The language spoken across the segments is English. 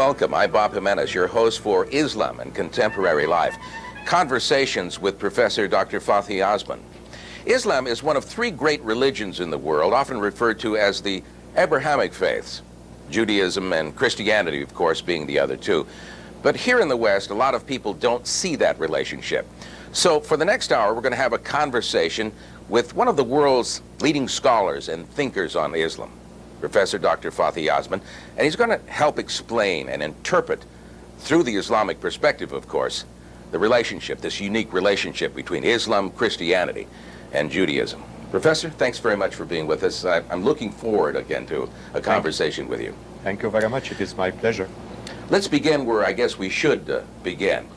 welcome. I'm Bob Jimenez, your host for Islam and Contemporary Life. Conversations with Professor Dr. Fathi Osman. Islam is one of three great religions in the world, often referred to as the Abrahamic faiths. Judaism and Christianity, of course, being the other two. But here in the West, a lot of people don't see that relationship. So for the next hour, we're going to have a conversation with one of the world's leading scholars and thinkers on Islam, Professor Dr. Fathi Osman, and he's going to help explain and interpret, through the Islamic perspective, of course, the relationship, this unique relationship between Islam, Christianity, and Judaism. Professor, thanks very much for being with us. I'm looking forward again to a conversation with you. Thank you very much. It is my pleasure. Let's begin where I guess we should begin.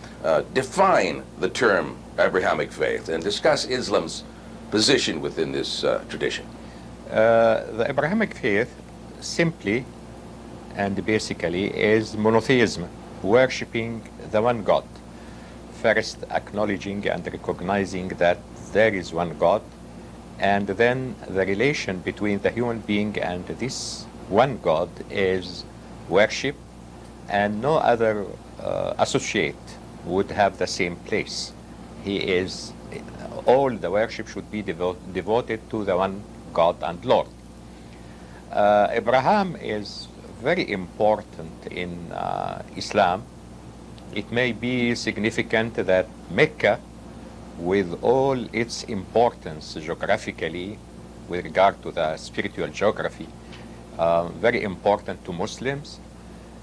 Define the term Abrahamic faith and discuss Islam's position within this tradition. The Abrahamic faith simply and basically is monotheism, worshipping the one God. First acknowledging and recognizing that there is one God, and then the relation between the human being and this one God is worship, and no other associate would have the same place. All the worship should be devoted to the one God and Lord. Abraham is very important in Islam. It may be significant that Mecca, with all its importance geographically with regard to the spiritual geography, very important to Muslims,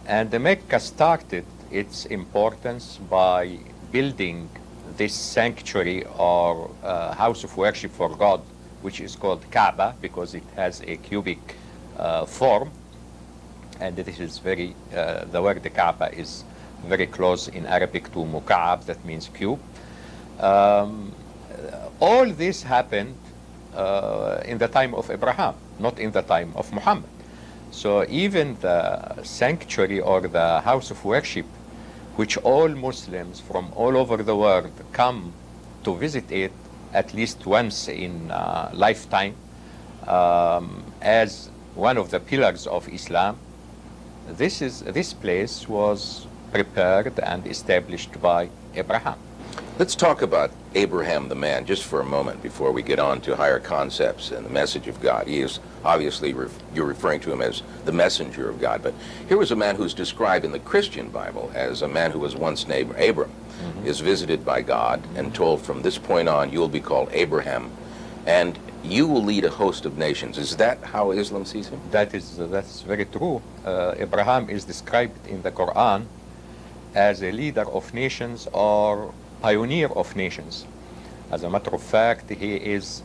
and Mecca started its importance by building this sanctuary or house of worship for God, which is called Kaaba because it has a cubic form, and this is very, the word Kaaba is very close in Arabic to Muka'ab, that means cube. All this happened in the time of Abraham, not in the time of Muhammad. So even the sanctuary or the house of worship, which all Muslims from all over the world come to visit it at least once in lifetime, as one of the pillars of Islam, this place was prepared and established by Abraham. Let's talk about Abraham the man just for a moment before we get on to higher concepts and the message of God. He is obviously, you're referring to him as the messenger of God, but here was a man who's described in the Christian Bible as a man who was once named Abram, is visited by God and told from this point on you will be called Abraham and you will lead a host of nations. Is that how Islam sees him? That's very true. Abraham is described in the Quran as a leader of nations or pioneer of nations. As a matter of fact, he is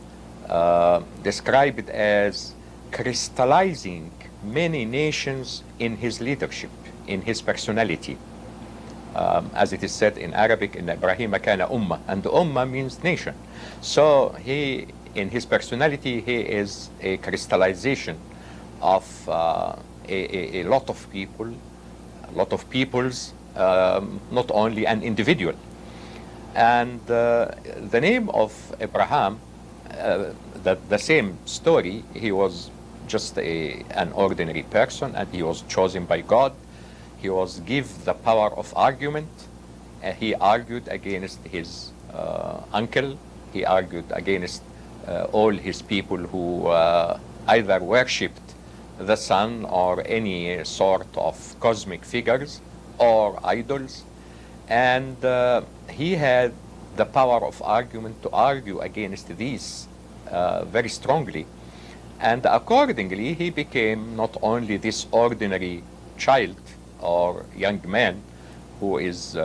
described as crystallizing many nations in his leadership, in his personality. As it is said in Arabic, in Abrahamic kana ummah, and ummah means nation. So he, in his personality, he is a crystallization of a lot of people, a lot of peoples, not only an individual. And the name of Abraham, the same story, he was just an ordinary person and he was chosen by God. He was given the power of argument. He argued against his uncle. He argued against all his people who either worshipped the sun or any sort of cosmic figures or idols. And he had the power of argument to argue against these very strongly. And accordingly, he became not only this ordinary child or young man who is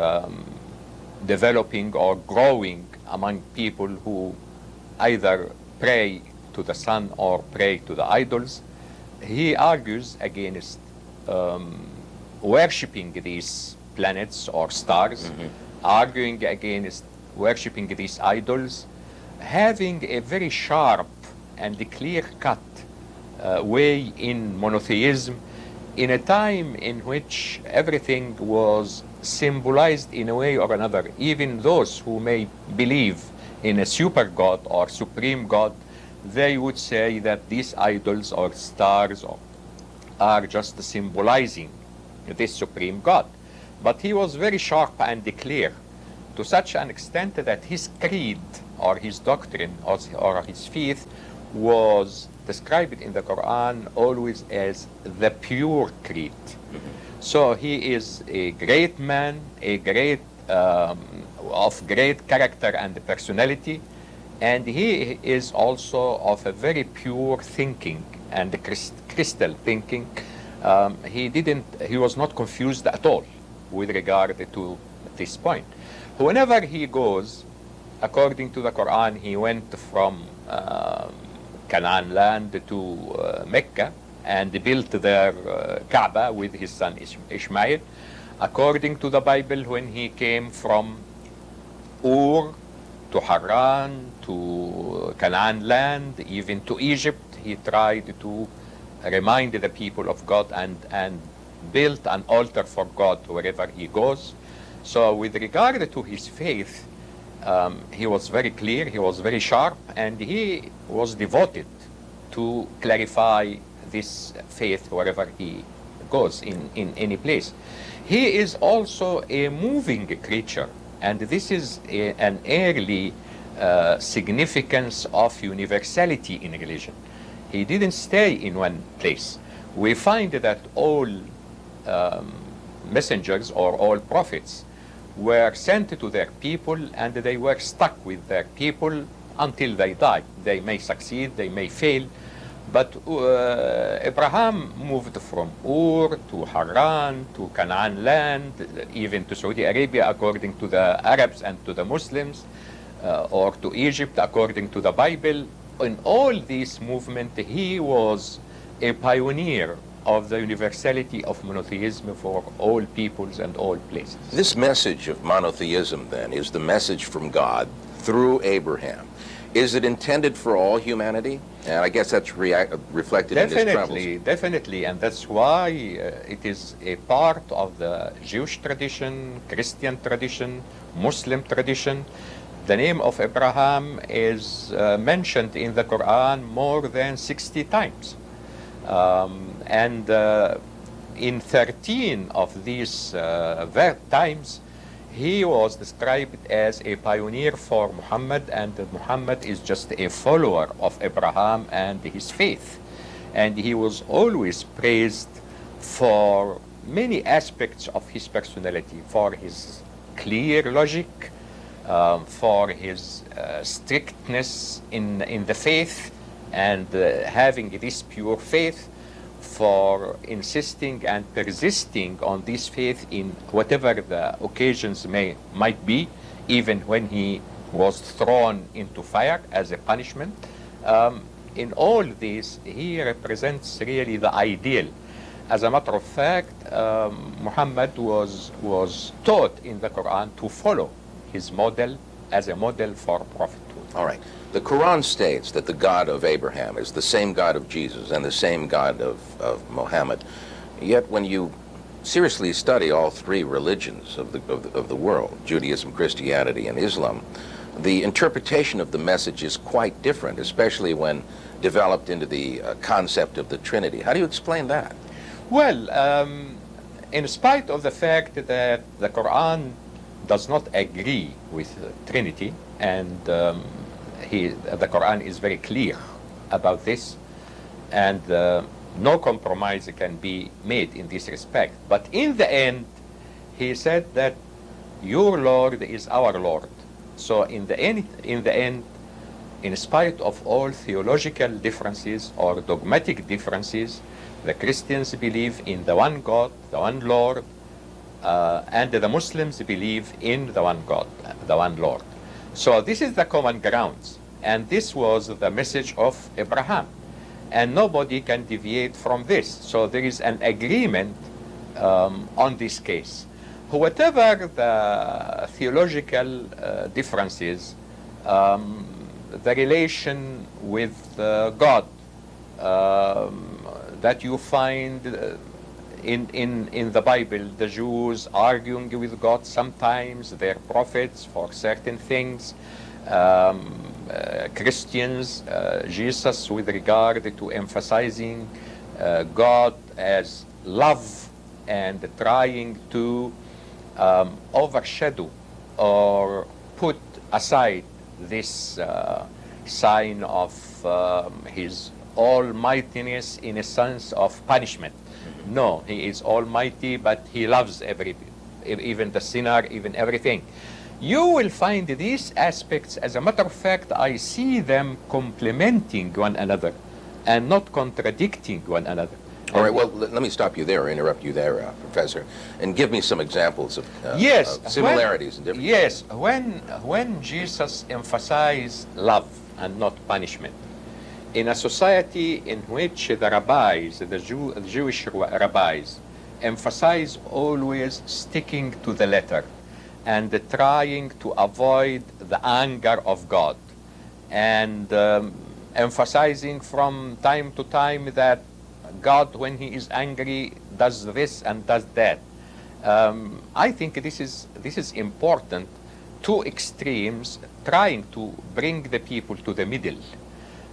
developing or growing among people who either pray to the sun or pray to the idols. He argues against worshipping these planets or stars, arguing against worshipping these idols, having a very sharp and clear-cut way in monotheism in a time in which everything was symbolized in a way or another. Even those who may believe in a super god or supreme god, they would say that these idols or stars are just symbolizing this supreme God. But he was very sharp and clear, to such an extent that his creed or his doctrine or his faith was described in the Quran always as the pure creed. So he is a great man, a great of great character and personality, and he is also of a very pure thinking and crystal thinking. He was not confused at all with regard to this point. Whenever he goes, according to the Quran, he went from Canaan land to Mecca and built their Kaaba with his son Ishmael. According to the Bible, when he came from Ur to Haran to Canaan land, even to Egypt, he tried to remind the people of God and built an altar for God wherever he goes. So with regard to his faith, he was very clear, he was very sharp, and he was devoted to clarify this faith wherever he goes in any place. He is also a moving creature, and this is an early significance of universality in religion. He didn't stay in one place. We find that all messengers or all prophets were sent to their people, and they were stuck with their people until they died. They may succeed, they may fail, but Abraham moved from Ur to Haran to Canaan land, even to Saudi Arabia according to the Arabs and to the Muslims, or to Egypt according to the Bible. In all these movements, he was a pioneer of the universality of monotheism for all peoples and all places. This message of monotheism, then, is the message from God through Abraham. Is it intended for all humanity? And I guess that's reflected in his travels. Definitely, and that's why it is a part of the Jewish tradition, Christian tradition, Muslim tradition. The name of Abraham is mentioned in the Quran more than 60 times. And in 13 of these times, he was described as a pioneer for Muhammad, and Muhammad is just a follower of Abraham and his faith. And he was always praised for many aspects of his personality, for his clear logic, for his strictness in the faith, and having this pure faith, for insisting and persisting on this faith in whatever the occasions might be, even when he was thrown into fire as a punishment. In all this, he represents really the ideal. As a matter of fact, Muhammad was taught in the Quran to follow his model as a model for prophethood. All right. The Quran states that the God of Abraham is the same God of Jesus and the same God of Muhammad. Yet when you seriously study all three religions of the world, Judaism, Christianity, and Islam, the interpretation of the message is quite different, especially when developed into the concept of the Trinity. How do you explain that? Well, in spite of the fact that the Quran does not agree with Trinity, and the Quran is very clear about this, and no compromise can be made in this respect. But in the end, he said that your Lord is our Lord. So in the end, in spite of all theological differences or dogmatic differences, the Christians believe in the one God, the one Lord, and the Muslims believe in the one God, the one Lord. So this is the common grounds, and this was the message of Abraham, and nobody can deviate from this. So there is an agreement on this case. Whatever the theological differences, the relation with God that you find in the Bible, the Jews arguing with God sometimes, their prophets for certain things, Christians, Jesus with regard to emphasizing God as love and trying to overshadow or put aside this sign of his almightiness in a sense of punishment. No, he is almighty, but he loves even the sinner, even everything. You will find these aspects, as a matter of fact, I see them complementing one another and not contradicting one another. All right, well, let me stop you there, or interrupt you there, Professor, and give me some examples of, yes, of similarities and differences. Yes, when Jesus emphasized love and not punishment, in a society in which the rabbis, the Jewish rabbis, emphasize always sticking to the letter and trying to avoid the anger of God, and emphasizing from time to time that God, when he is angry, does this and does that. I think this is important. Two extremes trying to bring the people to the middle.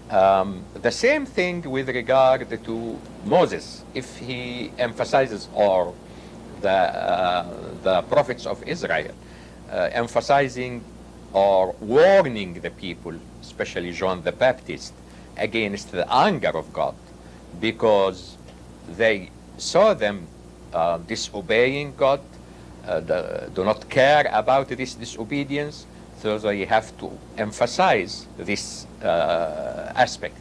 The same thing with regard to Moses, if he emphasizes, or the prophets of Israel, emphasizing or warning the people, especially John the Baptist, against the anger of God, because they saw them disobeying God, do not care about this disobedience, so they have to emphasize this aspect.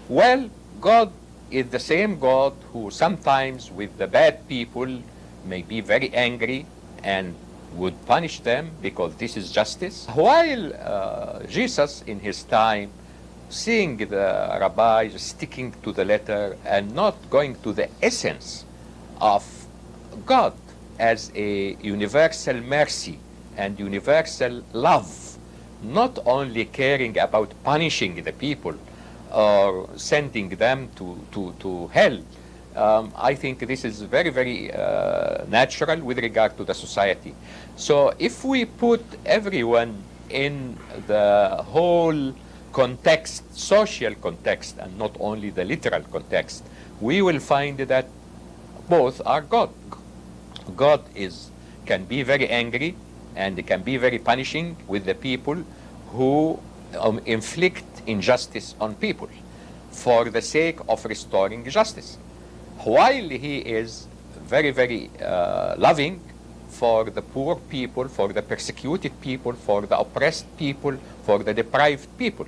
Well, God is the same God who sometimes with the bad people may be very angry and would punish them because this is justice. While Jesus in his time, seeing the rabbis sticking to the letter and not going to the essence of God as a universal mercy and universal love, not only caring about punishing the people or sending them to hell. I think this is very, very natural with regard to the society. So if we put everyone in the whole context, social context, and not only the literal context, we will find that both are God. God can be very angry and can be very punishing with the people who inflict injustice on people for the sake of restoring justice, while he is very, very loving for the poor people, for the persecuted people, for the oppressed people, for the deprived people.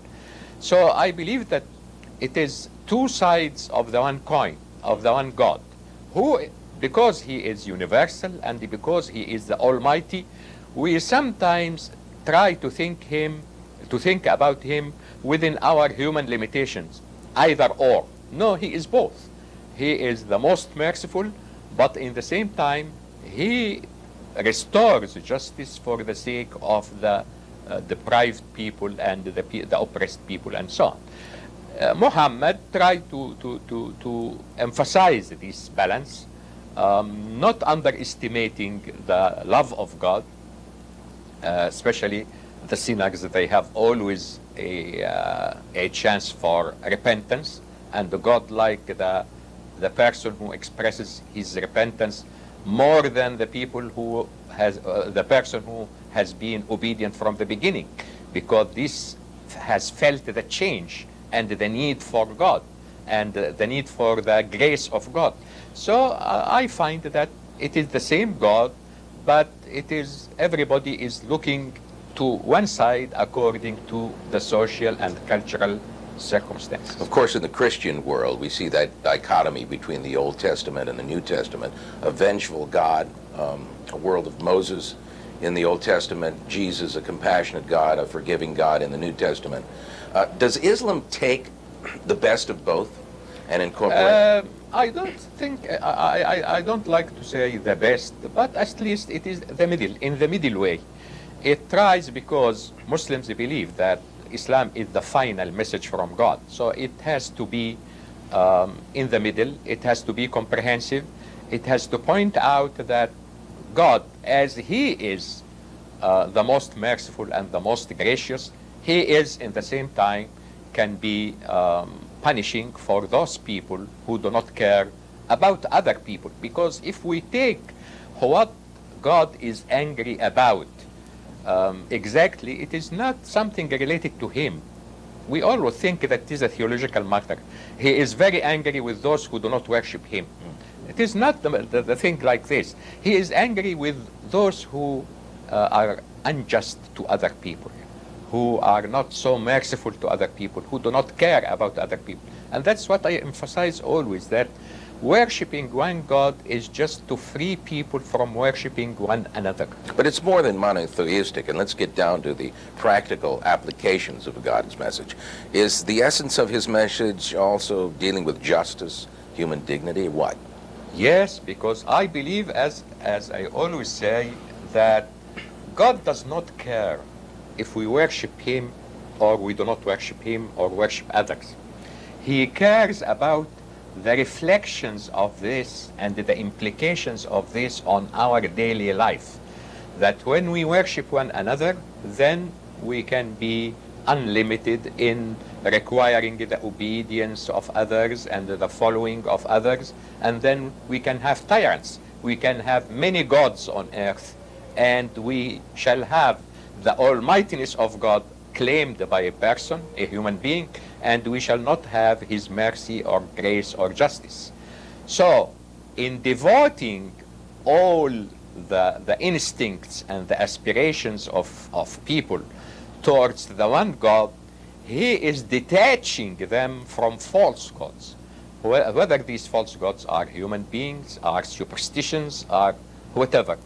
So I believe that it is two sides of the one coin, of the one God, who, because he is universal and because he is the Almighty, we sometimes try to think about him within our human limitations, either or. No, he is both. He is the most merciful, but in the same time, he restores justice for the sake of the deprived people and the oppressed people and so on. Muhammad tried to emphasize this balance, not underestimating the love of God, especially the sinners. They have always a chance for repentance, and God, like the person who expresses his repentance more than the people who the person who has been obedient from the beginning, because this has felt the change and the need for God and the need for the grace of God. So I find that it is the same God, but everybody is looking to one side according to the social and cultural circumstances. Of course, in the Christian world, we see that dichotomy between the Old Testament and the New Testament. A vengeful God, a world of Moses in the Old Testament, Jesus, a compassionate God, a forgiving God in the New Testament. Does Islam take the best of both and incorporate? I don't think, I don't like to say the best, but at least it is the middle, in the middle way. It tries, because Muslims believe that Islam is the final message from God. So it has to be in the middle. It has to be comprehensive. It has to point out that God, as he is the most merciful and the most gracious, he is in the same time can be punishing for those people who do not care about other people. Because if we take what God is angry about, exactly, it is not something related to him. We always think that it is a theological matter. He is very angry with those who do not worship him. It is not the thing like this. He is angry with those who are unjust to other people, who are not so merciful to other people, who do not care about other people. And that's what I emphasize always, that worshipping one God is just to free people from worshipping one another. But it's more than monotheistic, and let's get down to the practical applications of God's message. Is the essence of his message also dealing with justice, human dignity, what? Yes, because I believe, as I always say, that God does not care if we worship him or we do not worship him or worship others. He cares about the reflections of this and the implications of this on our daily life. That when we worship one another, then we can be unlimited in requiring the obedience of others and the following of others, and then we can have tyrants. We can have many gods on earth, and we shall have the almightiness of God claimed by a person, a human being, and we shall not have his mercy or grace or justice. So, in devoting all the instincts and the aspirations of people towards the one God, he is detaching them from false gods. Whether these false gods are human beings, are superstitions, are whatever.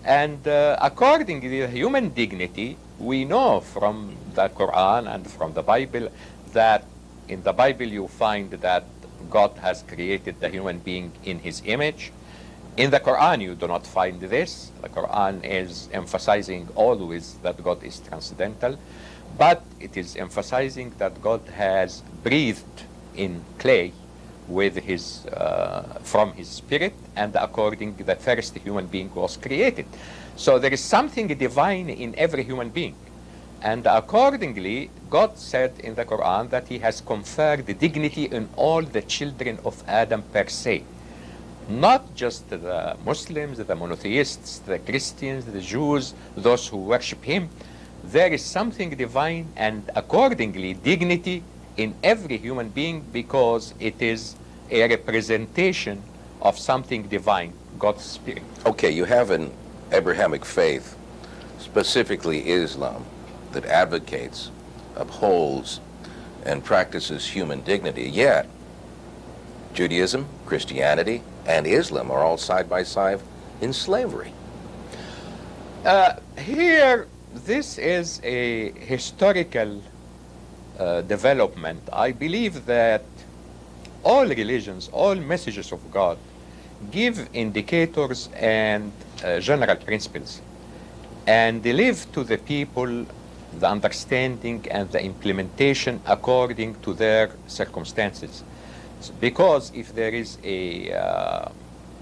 And according to the human dignity, we know from the Quran and from the Bible that in the Bible you find that God has created the human being in his image. In the Quran you do not find this. The Quran is emphasizing always that God is transcendental, but it is emphasizing that God has breathed in clay with his from his spirit, and according to the first human being was created. So there is something divine in every human being. And accordingly, God said in the Quran that he has conferred the dignity in all the children of Adam per se. Not just the Muslims, the monotheists, the Christians, the Jews, those who worship him. There is something divine and accordingly dignity in every human being, because it is a representation of something divine, God's Spirit. Okay, you have an Abrahamic faith, specifically Islam, that advocates, upholds, and practices human dignity. Yet, Judaism, Christianity, and Islam are all side by side in slavery. Here, this is a historical development. I believe that all religions, all messages of God give indicators and general principles, and they leave to the people the understanding and the implementation according to their circumstances. Because if there is a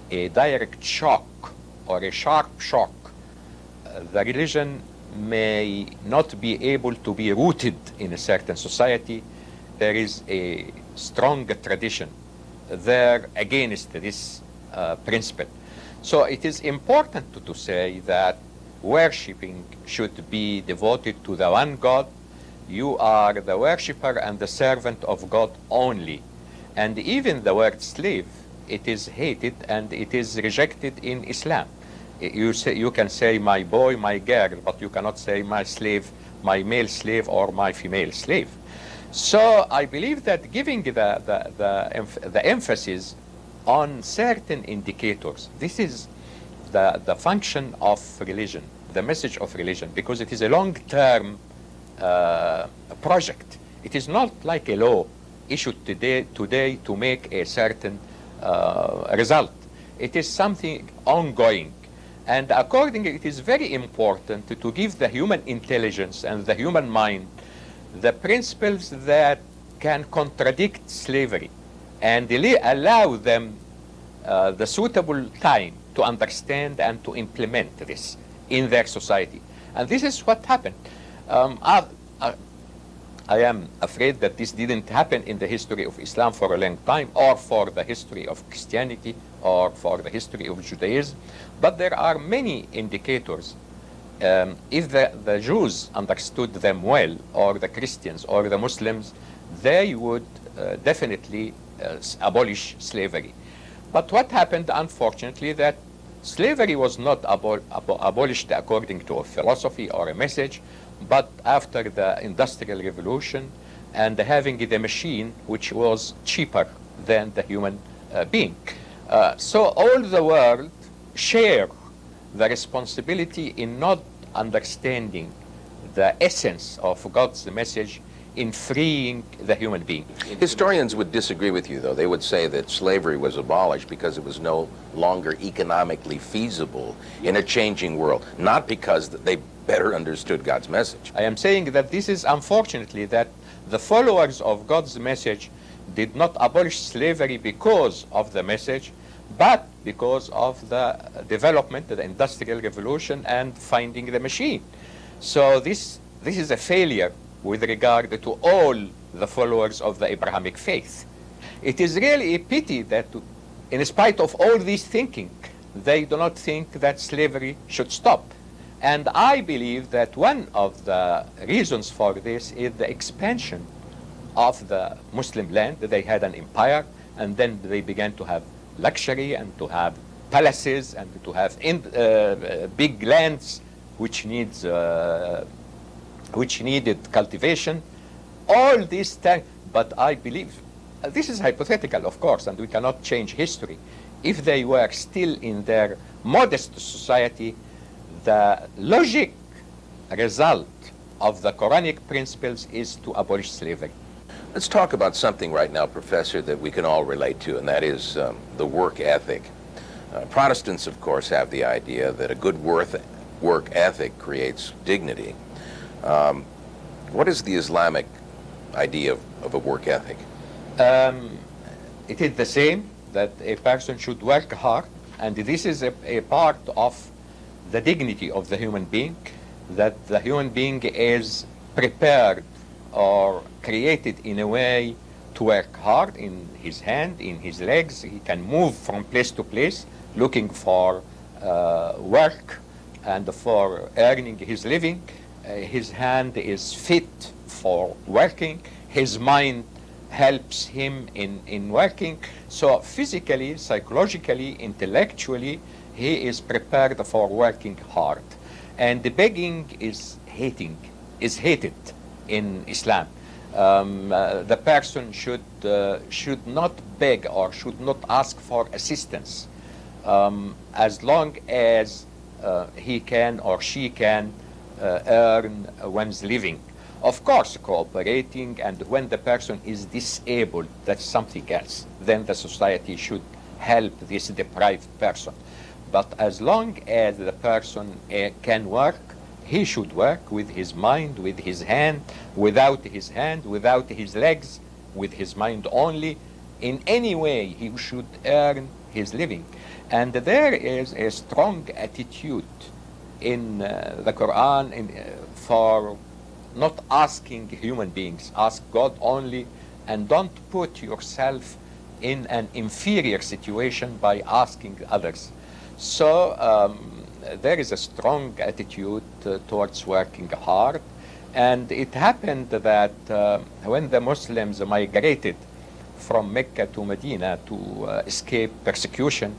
direct shock or a sharp shock, the religion may not be able to be rooted in a certain society. There is a strong tradition there against this principle. So it is important to say that worshipping should be devoted to the one God. You are the worshipper and the servant of God only. And even the word slave, it is hated and it is rejected in Islam. You can say my boy, my girl, but you cannot say my slave, my male slave, or my female slave. So I believe that giving the emphasis on certain indicators, this is the function of religion, the message of religion, because it is a long-term project. It is not like a law issued today to make a certain result. It is something ongoing. And accordingly, it is very important to give the human intelligence and the human mind the principles that can contradict slavery and allow them the suitable time to understand and to implement this in their society. And this is what happened. I am afraid that this didn't happen in the history of Islam for a long time, or for the history of Christianity, or for the history of Judaism. But there are many indicators. If the Jews understood them well, or the Christians, or the Muslims, they would definitely abolish slavery. But what happened, unfortunately, that slavery was not abolished according to a philosophy or a message, but after the Industrial Revolution and having the machine which was cheaper than the human being. So all the world share the responsibility in not understanding the essence of God's message in freeing the human being. Historians would disagree with you, though. They would say that slavery was abolished because it was no longer economically feasible in a changing world, not because they better understood God's message. I am saying that this is unfortunately that the followers of God's message did not abolish slavery because of the message, but because of the development, the Industrial Revolution, and finding the machine. So this is a failure with regard to all the followers of the Abrahamic faith. It is really a pity that in spite of all this thinking, they do not think that slavery should stop. And I believe that one of the reasons for this is the expansion of the Muslim land. They had an empire, and then they began to have luxury and to have palaces and to have big lands which needed cultivation. All these things, but I believe, this is hypothetical, of course, and we cannot change history. If they were still in their modest society, the logic result of the Quranic principles is to abolish slavery. Let's talk about something right now, Professor, that we can all relate to, and that is the work ethic. Protestants, of course, have the idea that a good work ethic creates dignity. What is the Islamic idea of a work ethic? It is the same, that a person should work hard, and this is a part of the dignity of the human being, that the human being is prepared or created in a way to work hard in his hand, in his legs. He can move from place to place looking for work and for earning his living. His hand is fit for working. His mind helps him in working. So physically, psychologically, intellectually, he is prepared for working hard. And the begging is hated in Islam. The person should not beg or should not ask for assistance as long as he can or she can earn one's living. Of course, cooperating, and when the person is disabled, that's something else. Then the society should help this deprived person. But as long as the person can work, he should work with his mind, with his hand, without his legs, with his mind only. In any way, he should earn his living. And there is a strong attitude in the Quran for not asking human beings, ask God only, and don't put yourself in an inferior situation by asking others. So there is a strong attitude towards working hard, and it happened that when the Muslims migrated from Mecca to Medina to escape persecution,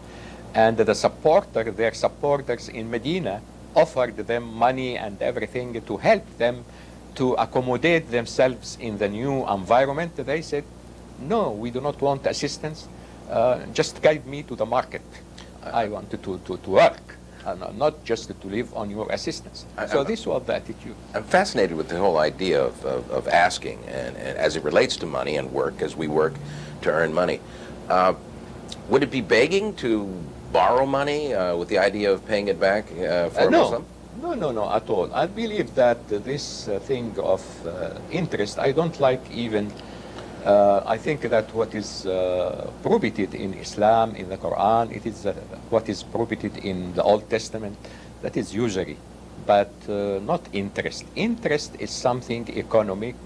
and their supporters in Medina offered them money and everything to help them to accommodate themselves in the new environment, they said, no, we do not want assistance, just guide me to the market. I want to work, not just to live on your assistance. So this was the attitude. I'm fascinated with the whole idea of asking, and as it relates to money and work, as we work to earn money. Would it be begging to borrow money with the idea of paying it back for a Muslim? No, at all. I believe that this thing of interest, I don't like even. I think that what is prohibited in Islam, in the Quran, it is what is prohibited in the Old Testament, that is usury, but not interest. Interest is something economic,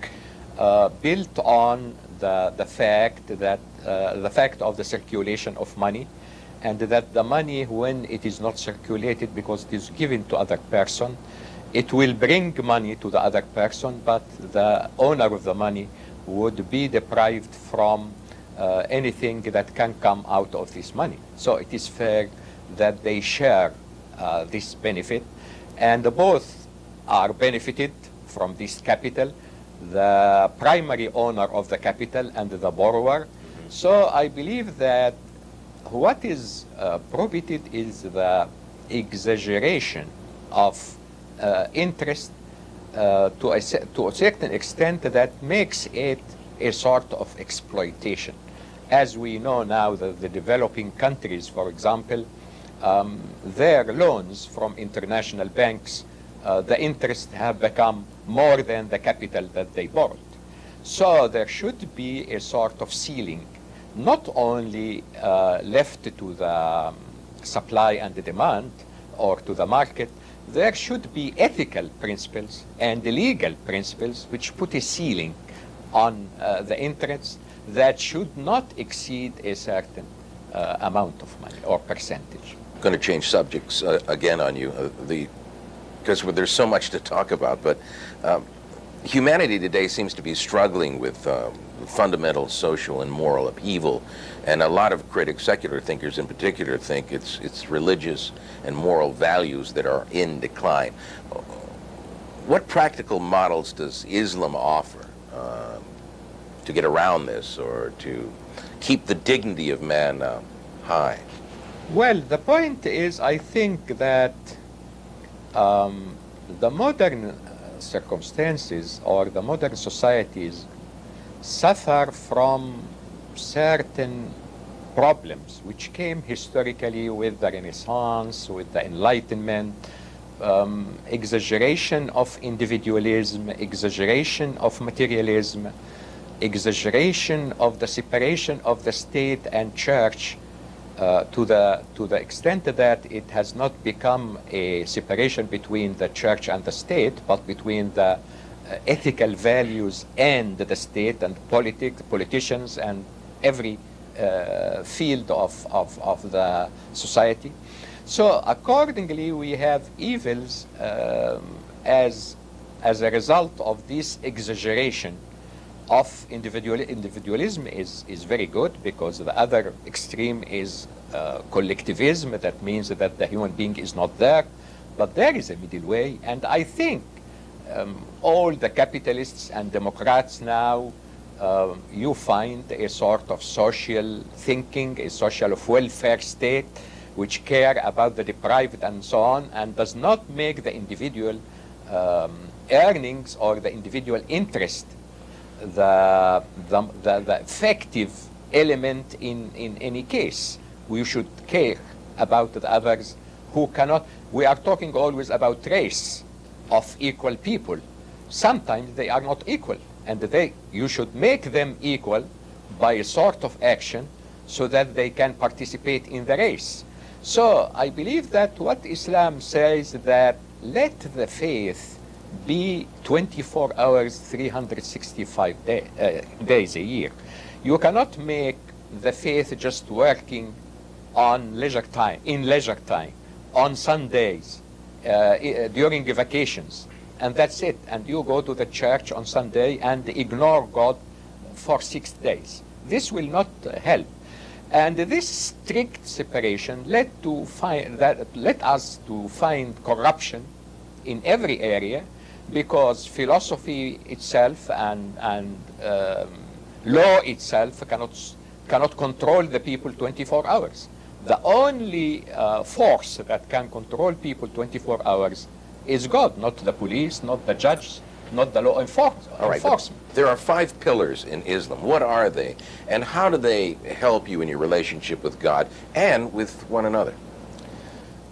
built on the fact that the fact of the circulation of money, and that the money, when it is not circulated because it is given to other person, it will bring money to the other person, but the owner of the money would be deprived from anything that can come out of this money. So it is fair that they share this benefit, and both are benefited from this capital, the primary owner of the capital and the borrower. So I believe that what is prohibited is the exaggeration of interest to a certain extent that makes it a sort of exploitation. As we know now, the developing countries, for example, their loans from international banks, the interest have become more than the capital that they borrowed. So there should be a sort of ceiling, not only left to the supply and the demand or to the market. There should be ethical principles and legal principles which put a ceiling on the interest that should not exceed a certain amount of money or percentage. I'm going to change subjects again on you, because there's so much to talk about, but humanity today seems to be struggling with fundamental social and moral upheaval, and a lot of critics, secular thinkers in particular, think it's religious and moral values that are in decline. What practical models does Islam offer to get around this, or to keep the dignity of man high? Well, the point is, I think that the modern circumstances or the modern societies suffer from certain problems which came historically with the Renaissance, with the Enlightenment, exaggeration of individualism, exaggeration of materialism, exaggeration of the separation of the state and church, to the extent that it has not become a separation between the church and the state, but between the ethical values and the state and politicians and every field of the society. So accordingly, we have evils as a result of this exaggeration of individualism is very good, because the other extreme is collectivism. That means that the human being is not there, but there is a middle way. And I think all the capitalists and Democrats now, you find a sort of social thinking, a social of welfare state, which care about the deprived and so on, and does not make the individual earnings or the individual interest the effective element in any case. We should care about the others who cannot. We are talking always about race of equal people. Sometimes they are not equal, and you should make them equal by a sort of action so that they can participate in the race. So I believe that what Islam says, that let the faith be 24 hours, 365 days a year. You cannot make the faith just working on leisure time, on Sundays, during vacations, and that's it. And you go to the church on Sunday and ignore God for 6 days. This will not help. And this strict separation led us to find corruption in every area, because philosophy itself and law itself cannot control the people 24 hours. The only force that can control people 24 hours is God, not the police, not the judge, not the law enforcement. All right, there are 5 pillars in Islam. What are they, and how do they help you in your relationship with God and with one another?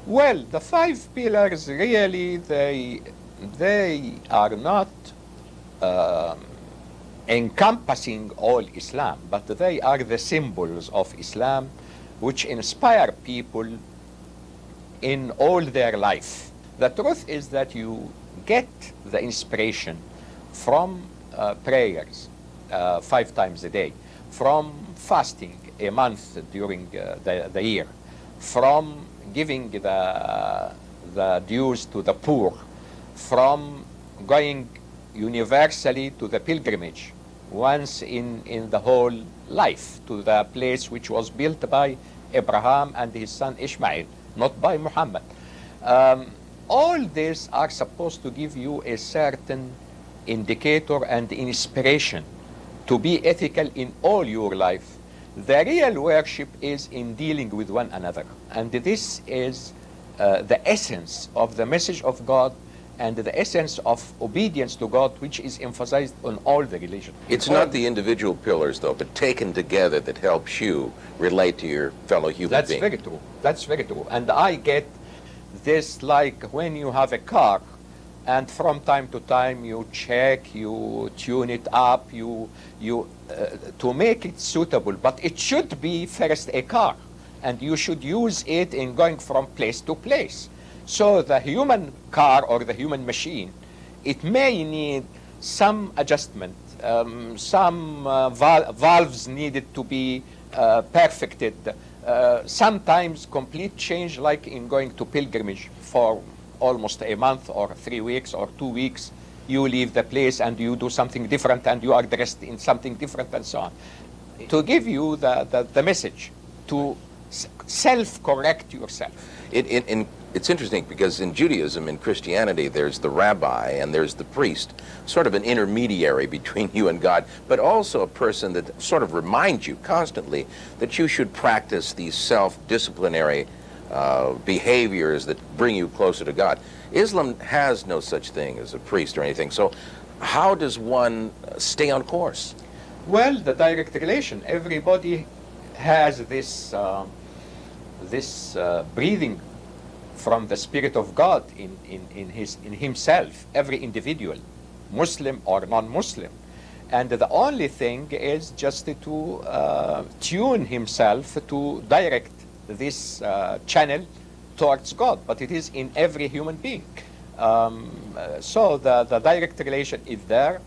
Well, the 5 pillars, really, they are not encompassing all Islam, but they are the symbols of Islam which inspire people in all their life. The truth is that you get the inspiration from prayers 5 times a day, from fasting a month during the year, from giving the dues to the poor, from going universally to the pilgrimage once in the whole life to the place which was built by Abraham and his son Ishmael, not by Muhammad. All these are supposed to give you a certain indicator and inspiration to be ethical in all your life. The real worship is in dealing with one another, and this is the essence of the message of God and the essence of obedience to God, which is emphasized on all the religions. It's not the individual pillars, though, but taken together that helps you relate to your fellow human That's being. very true. That's very true. And I get this like when you have a car, and from time to time you check, you tune it up, to make it suitable. But it should be first a car, and you should use it in going from place to place. So the human car or the human machine, it may need some adjustment, some valves needed to be perfected, sometimes complete change, like in going to pilgrimage for almost a month or 3 weeks or 2 weeks. You leave the place and you do something different and you are dressed in something different and so on. To give you the message to self-correct yourself. It's interesting because in Judaism and Christianity, there's the rabbi and there's the priest, sort of an intermediary between you and God, but also a person that sort of reminds you constantly that you should practice these self-disciplinary behaviors that bring you closer to God. Islam has no such thing as a priest or anything, so how does one stay on course? Well, the direct relation. Everybody has this breathing from the Spirit of God in himself, every individual, Muslim or non-Muslim. And the only thing is just to tune himself to direct this channel towards God, but it is in every human being. So the direct relation is there.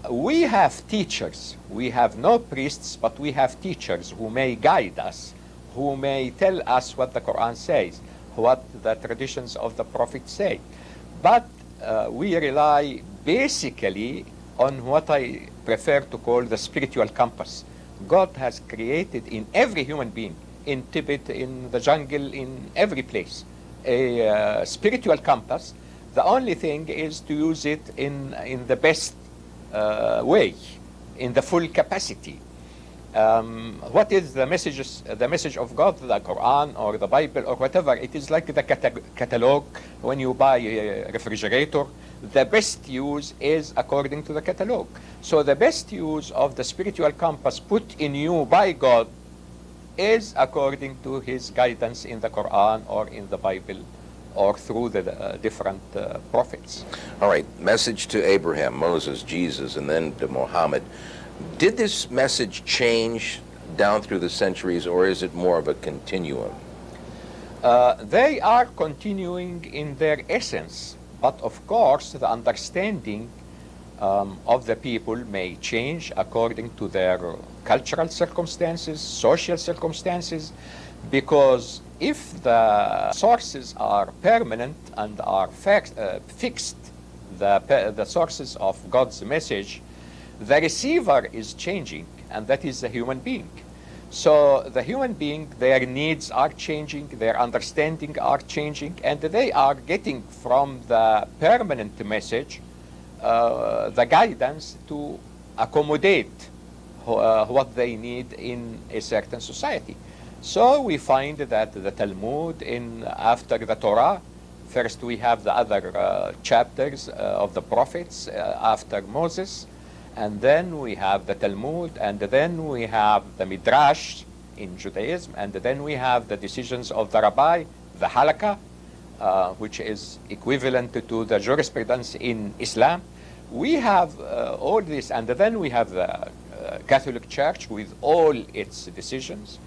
We have teachers. We have no priests, but we have teachers who may guide us, who may tell us what the Quran says, what the traditions of the Prophet say. But we rely basically on what I prefer to call the spiritual compass. God has created in every human being, in Tibet, in the jungle, in every place, a spiritual compass. The only thing is to use it in the best way, in the full capacity. What is the message of God, the Quran or the Bible or whatever? It is like the catalog. When you buy a refrigerator, the best use is according to the catalog. So the best use of the spiritual compass put in you by God is according to his guidance in the Quran or in the Bible or through the different prophets. All right, message to Abraham, Moses, Jesus, and then to Muhammad. Did this message change down through the centuries, or is it more of a continuum? They are continuing in their essence, but of course the understanding of the people may change according to their cultural circumstances, social circumstances, because if the sources are permanent and are fixed, the sources of God's message, the receiver is changing, and that is the human being. So the human being, their needs are changing, their understanding are changing, and they are getting from the permanent message the guidance to accommodate what they need in a certain society. So we find that the Talmud, after the Torah, first we have the other chapters of the prophets after Moses, and then we have the Talmud, and then we have the Midrash in Judaism, and then we have the decisions of the Rabbi, the Halakha, which is equivalent to the jurisprudence in Islam. We have all this, and then we have the Catholic Church with all its decisions,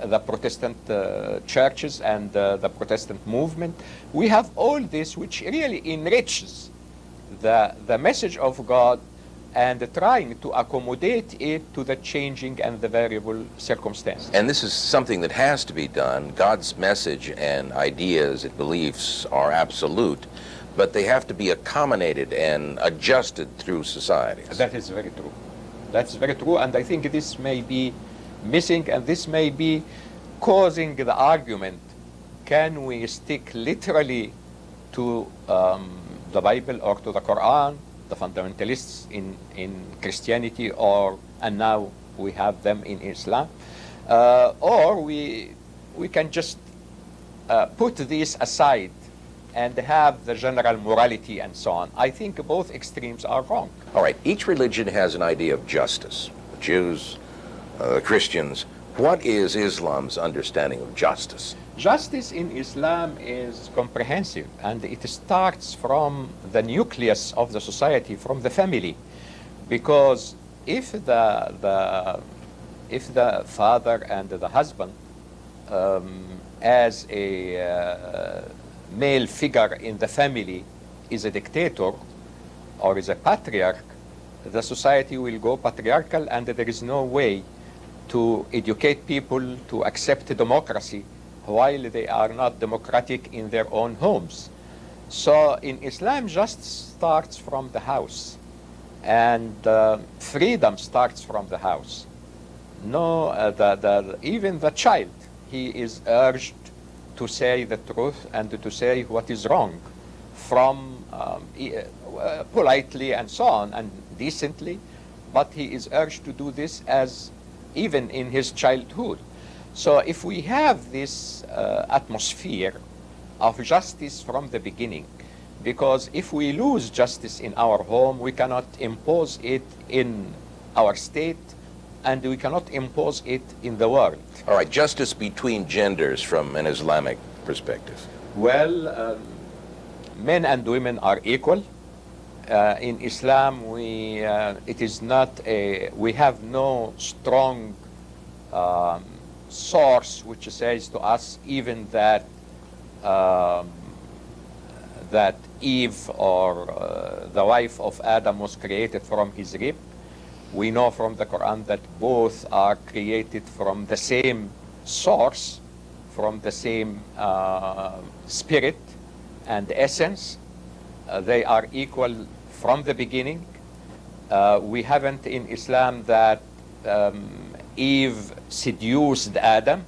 the Protestant churches and the Protestant movement. We have all this which really enriches the message of God and trying to accommodate it to the changing and the variable circumstances. And this is something that has to be done. God's message and ideas and beliefs are absolute, but they have to be accommodated and adjusted through societies. That is very true. That's very true, and I think this may be missing, and this may be causing the argument, can we stick literally to the Bible or to the Quran, the fundamentalists in Christianity, and now we have them in Islam, or we can just put this aside and have the general morality and so on. I think both extremes are wrong. All right, each religion has an idea of justice. The Jews, the Christians. What is Islam's understanding of justice? Justice in Islam is comprehensive, and it starts from the nucleus of the society, from the family. Because if the father and the husband, as a male figure in the family, is a dictator or is a patriarch, the society will go patriarchal, and there is no way to educate people to accept democracy while they are not democratic in their own homes. So in Islam, justice starts from the house, and freedom starts from the house. No, even the child, he is urged to say the truth and to say what is wrong, from politely and so on, and decently, but he is urged to do this as even in his childhood. So if we have this atmosphere of justice from the beginning, because if we lose justice in our home, we cannot impose it in our state, and we cannot impose it in the world. All right, justice between genders from an Islamic perspective. Well, men and women are equal. In Islam, we have no strong source which says to us even that that Eve or the wife of Adam was created from his rib. We know from the Quran that both are created from the same source, from the same spirit and essence. They are equal from the beginning. We haven't in Islam that Eve seduced Adam.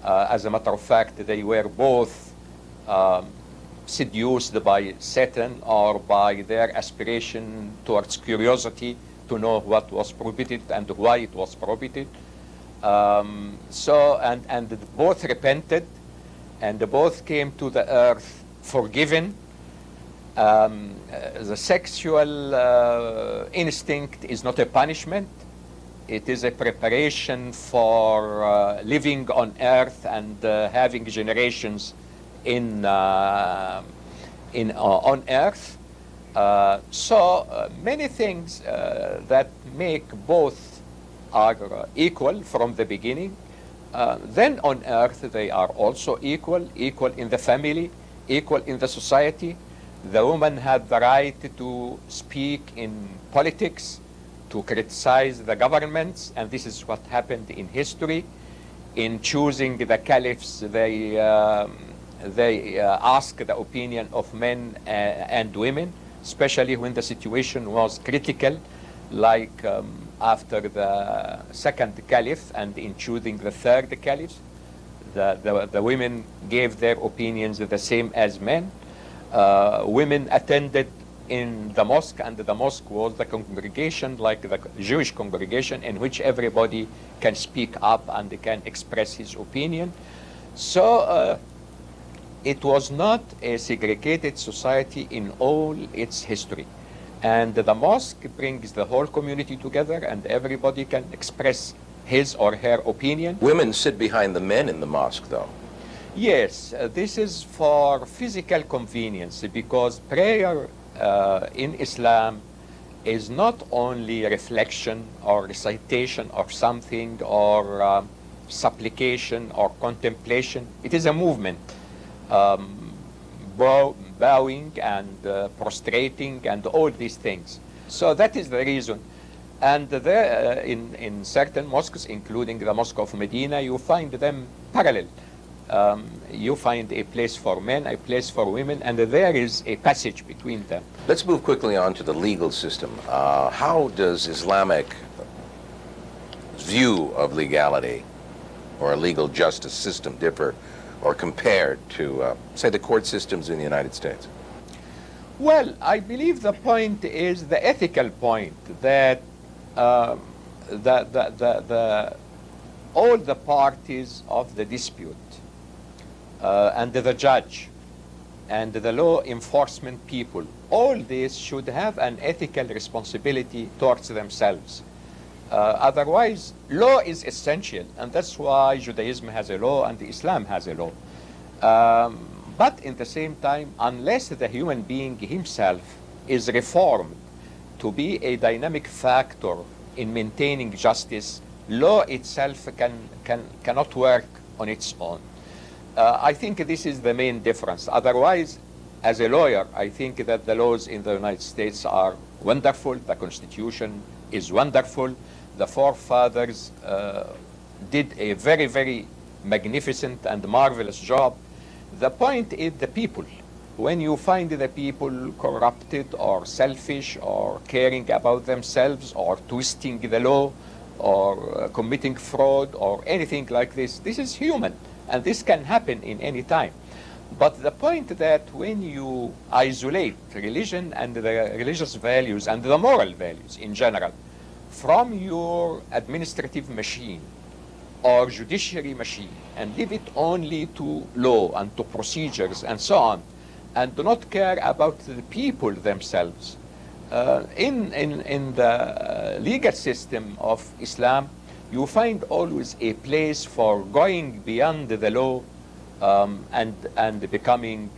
As a matter of fact, they were both seduced by Satan or by their aspiration towards curiosity to know what was prohibited and why it was prohibited. And both repented, and both came to the earth forgiven. The sexual instinct is not a punishment. It is a preparation for living on earth and having generations on earth. So many things that make both are equal from the beginning. Then on earth they are also equal in the family, equal in the society. The woman had the right to speak in politics, to criticize the governments, and this is what happened in history. In choosing the caliphs, they asked the opinion of men and women, especially when the situation was critical, like after the second caliph, and in choosing the third caliph, the women gave their opinions the same as men. Women attended in the mosque, and the mosque was the congregation, like the Jewish congregation, in which everybody can speak up and can express his opinion. So it was not a segregated society in all its history. And the mosque brings the whole community together, and everybody can express his or her opinion. Women sit behind the men in the mosque, though. Yes, this is for physical convenience, because prayer in Islam is not only reflection or recitation of something or supplication or contemplation. It is a movement, bowing and prostrating and all these things. So that is the reason. And there, in certain mosques, including the Mosque of Medina, you find them parallel. You find a place for men, a place for women, and there is a passage between them. Let's move quickly on to the legal system. How does Islamic view of legality or a legal justice system differ or compared to, say, the court systems in the United States? Well, I believe the point is the ethical point that all the parties of the dispute and the judge and the law enforcement people, all these should have an ethical responsibility towards themselves. Otherwise, law is essential, and that's why Judaism has a law and Islam has a law. But in the same time, unless the human being himself is reformed to be a dynamic factor in maintaining justice, law itself cannot work on its own. I think this is the main difference. Otherwise, as a lawyer, I think that the laws in the United States are wonderful. The Constitution is wonderful. The forefathers did a very, very magnificent and marvelous job. The point is the people. When you find the people corrupted or selfish or caring about themselves or twisting the law or committing fraud or anything like this, this is human, and this can happen in any time. But the point that when you isolate religion and the religious values and the moral values in general from your administrative machine or judiciary machine and leave it only to law and to procedures and so on, and do not care about the people themselves, in the legal system of Islam, you find always a place for going beyond the law and becoming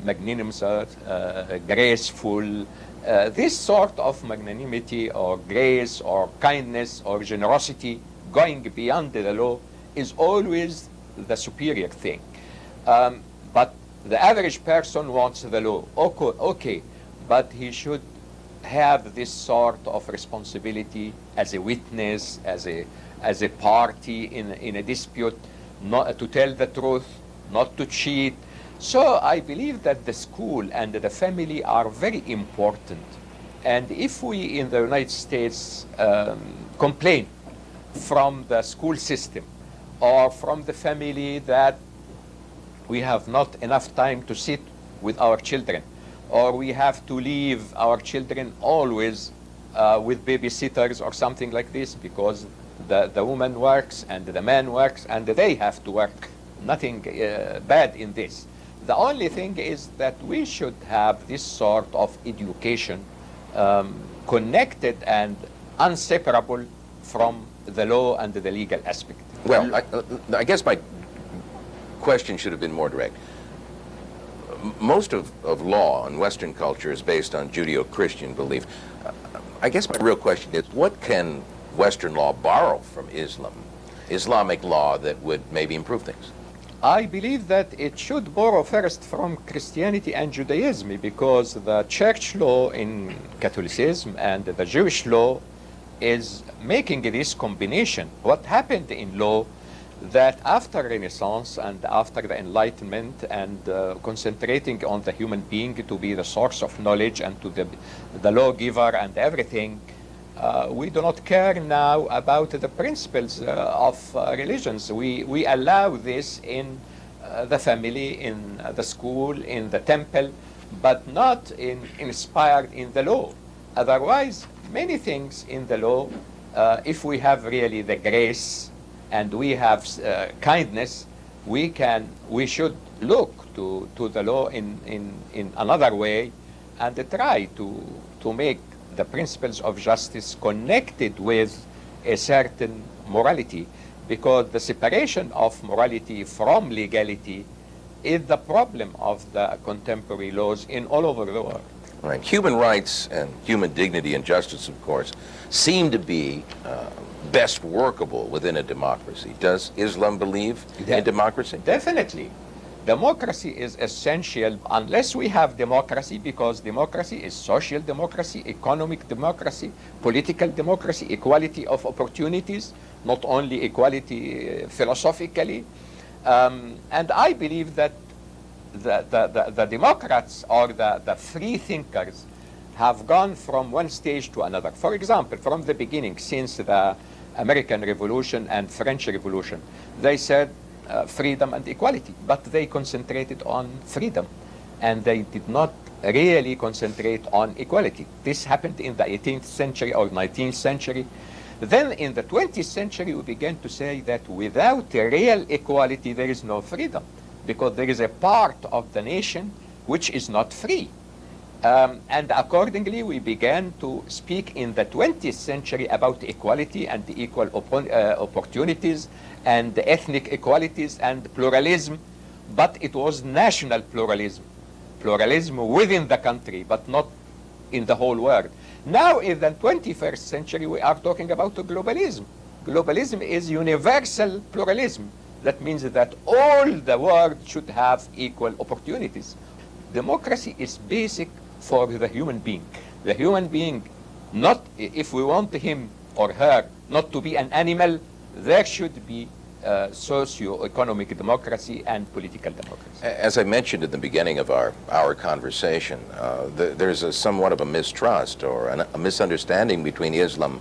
magnanimous, graceful. This sort of magnanimity or grace or kindness or generosity going beyond the law is always the superior thing. But the average person wants the law. Okay, but he should have this sort of responsibility as a witness, as a party in a dispute, not to tell the truth, not to cheat. So I believe that the school and the family are very important. And if we in the United States complain from the school system or from the family that we have not enough time to sit with our children, or we have to leave our children always with babysitters or something like this because the woman works and the man works and they have to work. Nothing bad in this. The only thing is that we should have this sort of education connected and inseparable from the law and the legal aspect. Well, I guess my question should have been more direct. Most of law in Western culture is based on Judeo-Christian belief. I guess my real question is, what can Western law borrow from Islam, Islamic law, that would maybe improve things? I believe that it should borrow first from Christianity and Judaism, because the church law in Catholicism and the Jewish law is making this combination. What happened in law, that after Renaissance and after the Enlightenment and concentrating on the human being to be the source of knowledge and to the lawgiver and everything, we do not care now about the principles of religions. We allow this in the family, in the school, in the temple, but not inspired in the law. Otherwise, many things in the law, if we have really the grace and we have kindness, we should look to the law in another way and try to make the principles of justice connected with a certain morality, because the separation of morality from legality is the problem of the contemporary laws in all over the world. Right. Human rights and human dignity and justice, of course, seem to be best workable within a democracy. Does Islam believe in democracy? Definitely. Democracy is essential unless we have democracy, because democracy is social democracy, economic democracy, political democracy, equality of opportunities, not only equality philosophically. And I believe that the Democrats or the free thinkers have gone from one stage to another. For example, from the beginning, since the American Revolution and French Revolution, they said freedom and equality, but they concentrated on freedom, and they did not really concentrate on equality. This happened in the 18th century or 19th century. Then in the 20th century, we began to say that without real equality, there is no freedom, because there is a part of the nation which is not free. And accordingly, we began to speak in the 20th century about equality and equal opportunities and ethnic equalities and pluralism, but it was national pluralism, pluralism within the country, but not in the whole world. Now, in the 21st century, we are talking about globalism. Globalism is universal pluralism. That means that all the world should have equal opportunities. Democracy is basic for the human being. The human being, not if we want him or her not to be an animal, there should be socio-economic democracy and political democracy. As I mentioned at the beginning of our conversation, there's somewhat of a mistrust or a misunderstanding between Islam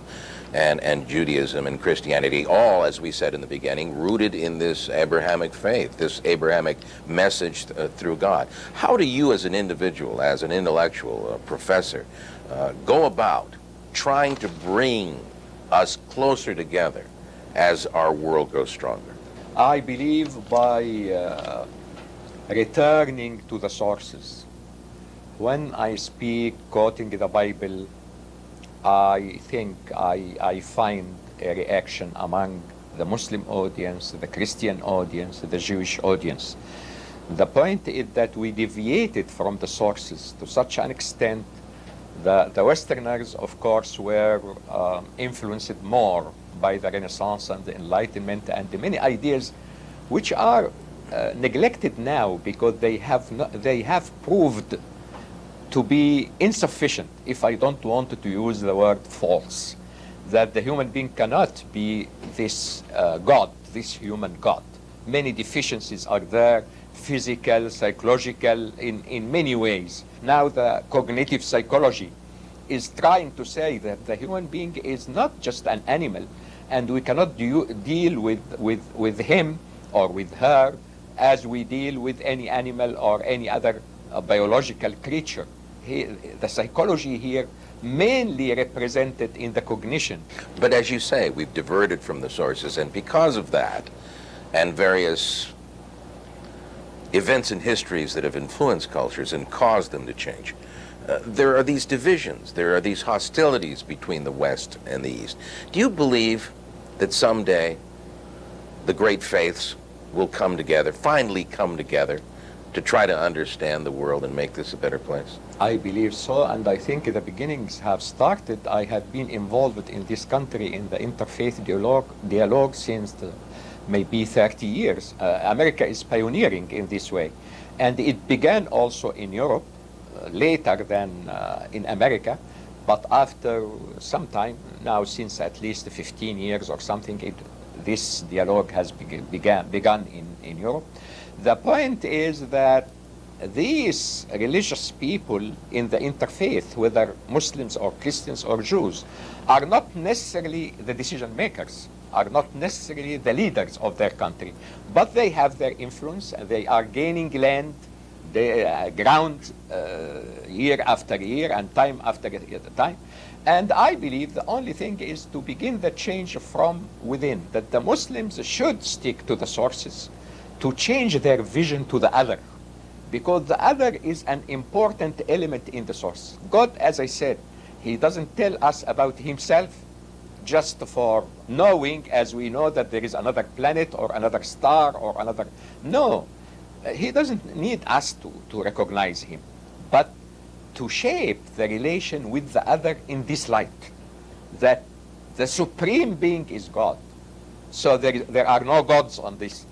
and Judaism and Christianity, all, as we said in the beginning, rooted in this Abrahamic faith, this Abrahamic message through God. How do you as an individual, as an intellectual, a professor, go about trying to bring us closer together as our world grows stronger? I believe by returning to the sources. When I speak quoting the Bible, I think I find a reaction among the Muslim audience, the Christian audience, the Jewish audience. The point is that we deviated from the sources to such an extent that the Westerners, of course, were influenced more by the Renaissance and the Enlightenment and the many ideas which are neglected now because they have proved to be insufficient, if I don't want to use the word false, that the human being cannot be this God, this human God. Many deficiencies are there, physical, psychological, in many ways. Now the cognitive psychology is trying to say that the human being is not just an animal, and we cannot deal with him or with her as we deal with any animal or any other biological creature. The psychology here mainly represented in the cognition. But as you say, we've diverted from the sources, and because of that and various events and histories that have influenced cultures and caused them to change, there are these divisions, there are these hostilities between the West and the East. Do you believe that someday the great faiths will come together, finally come together, to try to understand the world and make this a better place? I believe so, and I think the beginnings have started. I have been involved in this country in the interfaith dialogue since maybe 30 years. America is pioneering in this way, and it began also in Europe, later than in America, but after some time, now since at least 15 years or something, this dialogue has begun in Europe. The point is that these religious people in the interfaith, whether Muslims or Christians or Jews, are not necessarily the decision makers, are not necessarily the leaders of their country, but they have their influence and they are gaining land, ground year after year and time after time. And I believe the only thing is to begin the change from within, that the Muslims should stick to the sources, to change their vision to the other, because the other is an important element in the source. God, as I said, he doesn't tell us about himself just for knowing, as we know that there is another planet or another star or another. No, he doesn't need us to recognize him, but to shape the relation with the other in this light, that the supreme being is God. So there are no gods on this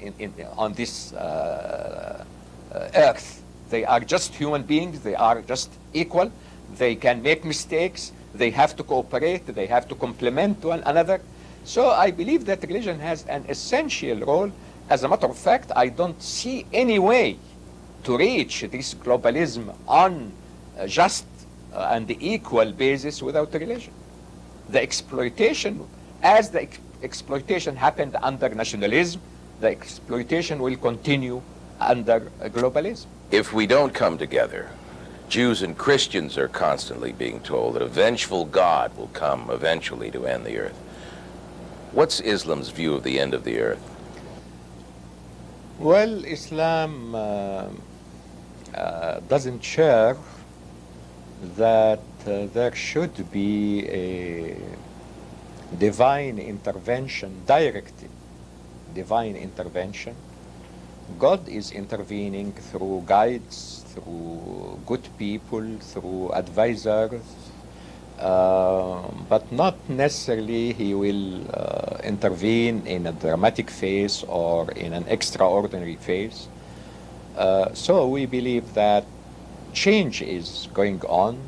earth. They are just human beings. They are just equal. They can make mistakes. They have to cooperate. They have to complement one another. So I believe that religion has an essential role. As a matter of fact, I don't see any way to reach this globalism on just and equal basis without religion. The exploitation, as the exploitation happened under nationalism, the exploitation will continue under globalism. If we don't come together, Jews and Christians are constantly being told that a vengeful God will come eventually to end the earth. What's Islam's view of the end of the earth? Well, Islam doesn't share that there should be a divine intervention, directed divine intervention. God is intervening through guides, through good people, through advisors, but not necessarily he will intervene in a dramatic phase or in an extraordinary phase. So we believe that change is going on,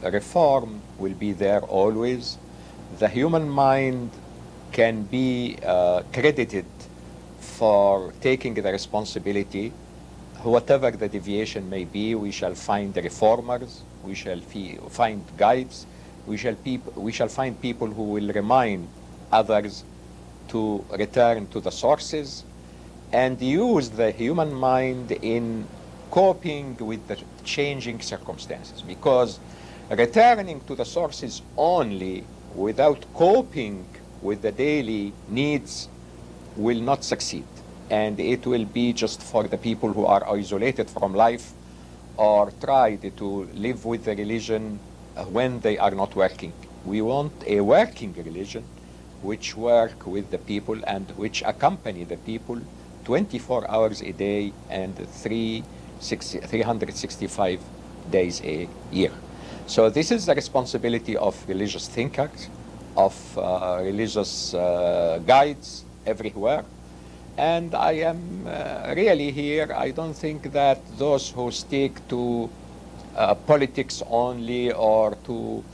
reform will be there always. The human mind can be credited for taking the responsibility. Whatever the deviation may be, we shall find reformers, we shall find guides, we shall find people who will remind others to return to the sources and use the human mind in coping with the changing circumstances. Because returning to the sources only without coping with the daily needs will not succeed. And it will be just for the people who are isolated from life or tried to live with the religion when they are not working. We want a working religion which work with the people and which accompany the people 24 hours a day and 365 days a year. So this is the responsibility of religious thinkers, of religious guides everywhere. And I am really here, I don't think that those who stick to politics only or to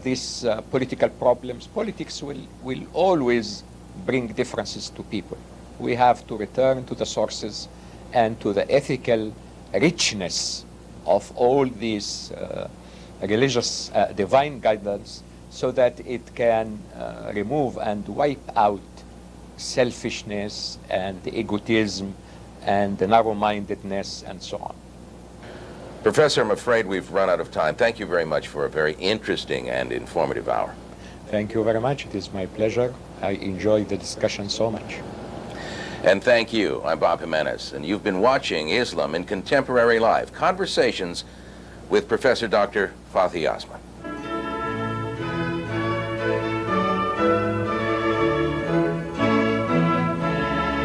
these political problems, politics will always bring differences to people. We have to return to the sources and to the ethical richness of all these religious divine guidance so that it can remove and wipe out selfishness and egotism and narrow-mindedness and so on. Professor, I'm afraid we've run out of time. Thank you very much for a very interesting and informative hour. Thank you very much. It is my pleasure. I enjoyed the discussion so much. And thank you. I'm Bob Jimenez, and you've been watching Islam in Contemporary Life, Conversations with Professor Dr. Fathi Osman.